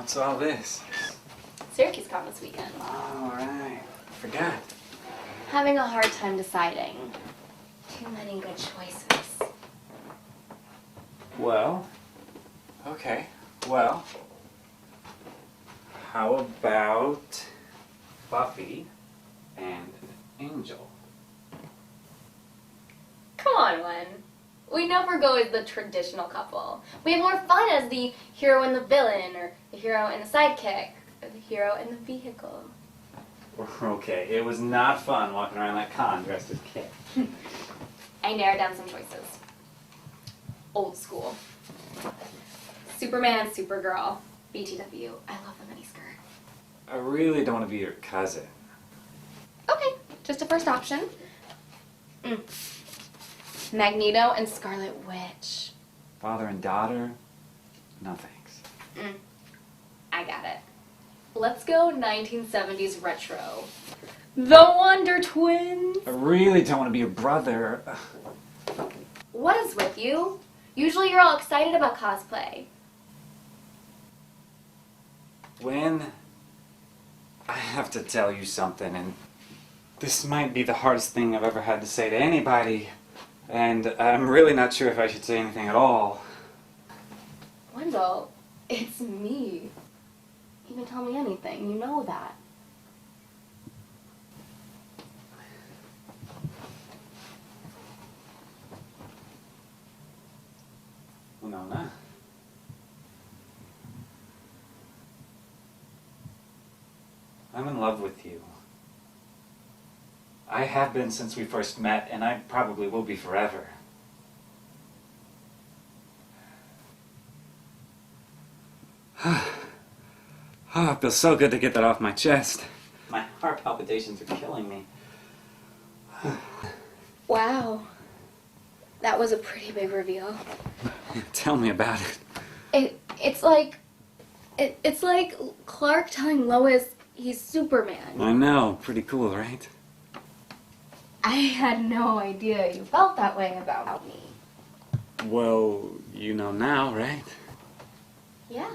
What's all this? Syracuse Con this weekend. All right. Forgot. Having a hard time deciding. Too many good choices. Well, okay. Well, how about Buffy and Angel? Come on, Len. We never go as the traditional couple. We have more fun as the hero and the villain, or the hero and the sidekick, or the hero and the vehicle. Okay, it was not fun walking around that con dressed as Kit. I narrowed down some choices. Old school. Superman, Supergirl, BTW. I love the miniskirt. I really don't want to be your cousin. Okay, just a first option. Magneto and Scarlet Witch. Father and daughter? No thanks. I got it. Let's go 1970s retro. The Wonder Twins. I really don't want to be your brother. What is with you? Usually you're all excited about cosplay. When I have to tell you something, and this might be the hardest thing I've ever had to say to anybody, and I'm really not sure if I should say anything at all. Wendell, it's me. You can tell me anything, you know that. Winona. I'm in love with you. I have been since we first met, and I probably will be forever. Oh, it feels so good to get that off my chest. My heart palpitations are killing me. Wow. That was a pretty big reveal. Tell me about it. It's like Clark telling Lois he's Superman. I know, pretty cool, right? I had no idea you felt that way about me. Well, you know now, right? Yeah.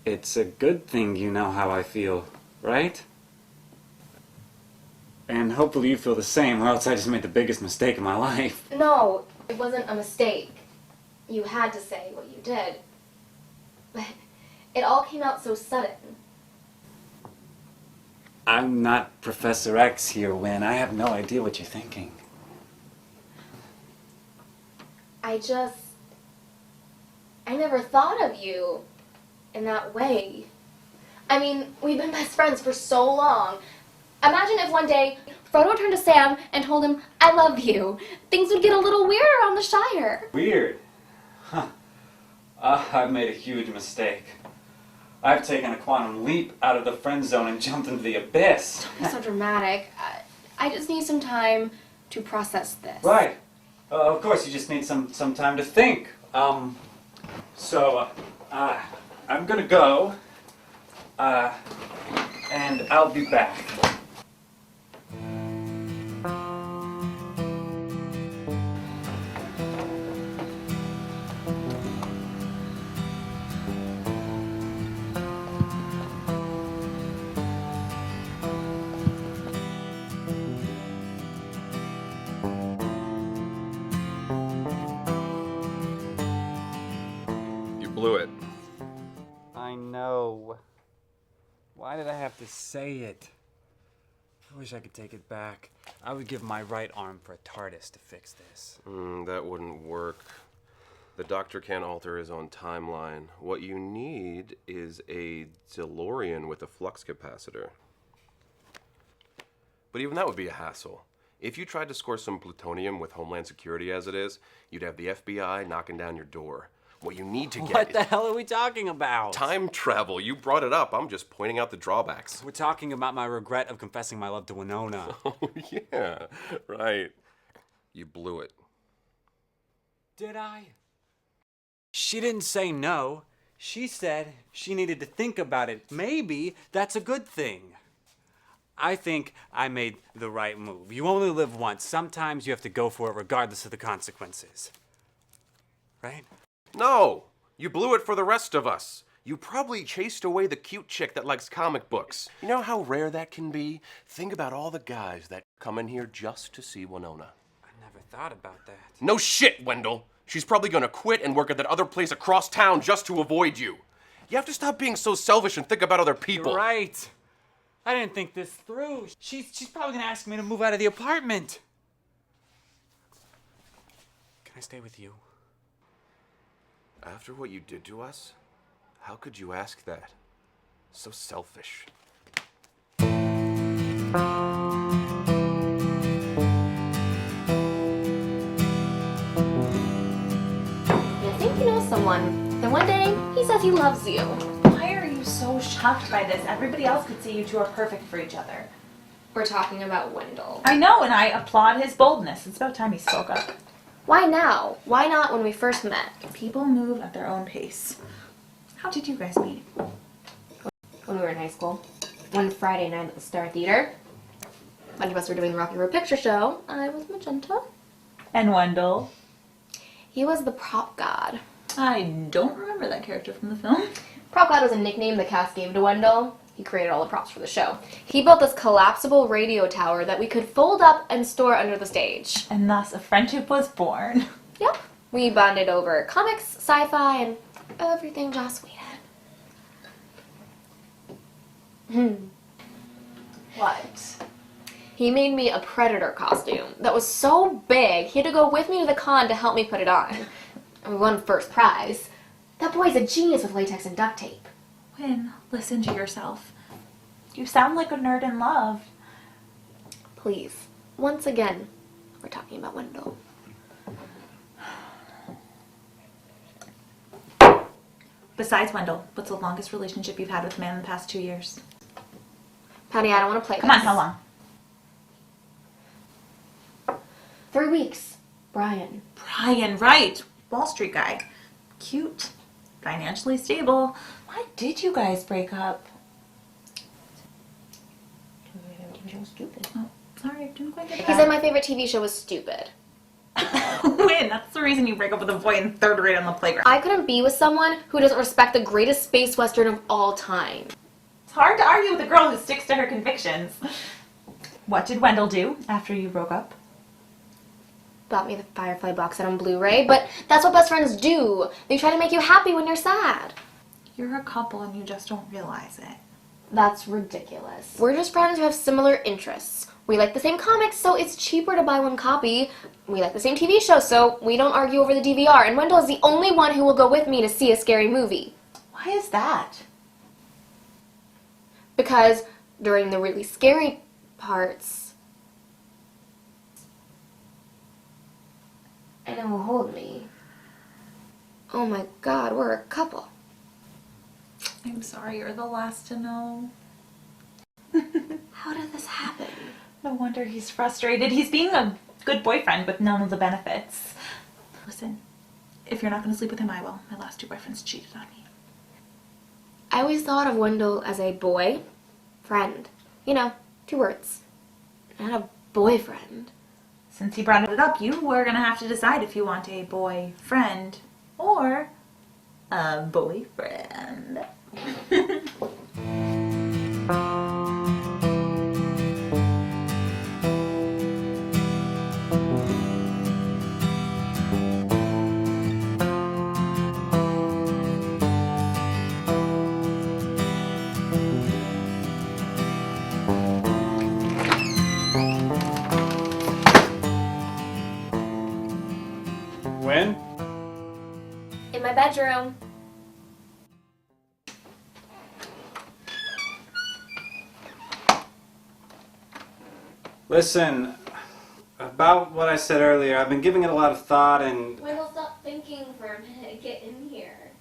It's a good thing you know how I feel, right? And hopefully you feel the same, or else I just made the biggest mistake of my life. No, it wasn't a mistake. You had to say what you did. But it all came out so sudden. I'm not Professor X here, Win. I have no idea what you're thinking. I never thought of you in that way. I mean, we've been best friends for so long. Imagine if one day Frodo turned to Sam and told him, I love you. Things would get a little weird around the Shire. Weird? Huh. I've made a huge mistake. I've taken a quantum leap out of the friend zone and jumped into the abyss. Don't be so dramatic. I just need some time to process this. Right. Of course, you just need some time to think. So, I'm gonna go, and I'll be back. Blew it. I know. Why did I have to say it? I wish I could take it back. I would give my right arm for a TARDIS to fix this. That wouldn't work. The Doctor can't alter his own timeline. What you need is a DeLorean with a flux capacitor. But even that would be a hassle. If you tried to score some plutonium with Homeland Security as it is, you'd have the FBI knocking down your door. What you need to get What the hell are we talking about? time travel. You brought it up. I'm just pointing out the drawbacks. We're talking about my regret of confessing my love to Winona. Oh, yeah, right. You blew it. Did I? She didn't say no. She said she needed to think about it. Maybe that's a good thing. I think I made the right move. You only live once. Sometimes you have to go for it regardless of the consequences. Right? No, you blew it for the rest of us. You probably chased away the cute chick that likes comic books. You know how rare that can be? Think about all the guys that come in here just to see Winona. I never thought about that. No shit, Wendell. She's probably gonna quit and work at that other place across town just to avoid you. You have to stop being so selfish and think about other people. You're right. I didn't think this through. She's probably gonna ask me to move out of the apartment. Can I stay with you? After what you did to us, how could you ask that? So selfish. You think you know someone, then one day he says he loves you. Why are you so shocked by this? Everybody else could see you two are perfect for each other. We're talking about Wendell. I know, and I applaud his boldness. It's about time he spoke up. Why now? Why not when we first met? People move at their own pace. How did you guys meet? When we were in high school. One Friday night at the Star Theater. A bunch of us were doing the Rocky Horror Picture Show. I was Magenta. And Wendell? He was the prop god. I don't remember that character from the film. Prop god was a nickname the cast gave to Wendell. He created all the props for the show. He built this collapsible radio tower that we could fold up and store under the stage. And thus a friendship was born. Yep. We bonded over comics, sci-fi, and everything Joss Whedon. What? He made me a Predator costume that was so big he had to go with me to the con to help me put it on. And we won first prize. That boy's a genius with latex and duct tape. Wynn, listen to yourself. You sound like a nerd in love. Please, once again, we're talking about Wendell. Besides Wendell, what's the longest relationship you've had with a man in the past 2 years? Patty, I don't want to play Come on, this. how long? 3 weeks. Brian. Brian, right. Wall Street guy. Cute. Financially stable. Why did you guys break up? Stupid. Oh, sorry, didn't quite get He that. said my favorite TV show was stupid. Win, that's the reason you break up with a boy in 3rd grade on the playground. I couldn't be with someone who doesn't respect the greatest space western of all time. It's hard to argue with a girl who sticks to her convictions. What did Wendell do after you broke up? Bought me the Firefly box set on Blu-ray, but that's what best friends do. They try to make you happy when you're sad. You're a couple and you just don't realize it. That's ridiculous. We're just friends who have similar interests. We like the same comics, so it's cheaper to buy one copy. We like the same TV show, so we don't argue over the DVR. And Wendell is the only one who will go with me to see a scary movie. Why is that? Because during the really scary parts, and it will hold me. Oh my god, we're a couple. I'm sorry, you're the last to know. How did this happen? No wonder he's frustrated. He's being a good boyfriend with none of the benefits. Listen, if you're not going to sleep with him, I will. My last 2 boyfriends cheated on me. I always thought of Wendell as a boy friend. You know, 2 words. Not a boyfriend. Since he brought it up, you were going to have to decide if you want a boyfriend or a boyfriend. When? In my bedroom. Listen, about what I said earlier, I've been giving it a lot of thought and... Wendell, stop thinking for a minute. Get in here.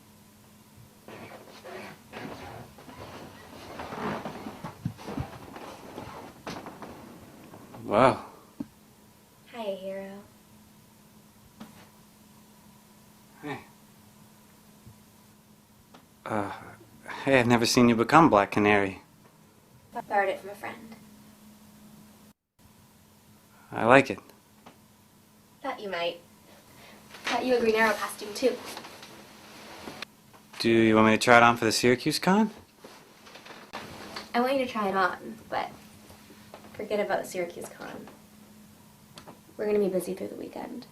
Wow. Hi, hero. Hey. Hey, I've never seen you become Black Canary. I borrowed it from a friend. I like it. Thought you might. Thought you a Green Arrow costume, too. Do you want me to try it on for the Syracuse con? I want you to try it on, but forget about Syracuse Con. We're gonna be busy through the weekend.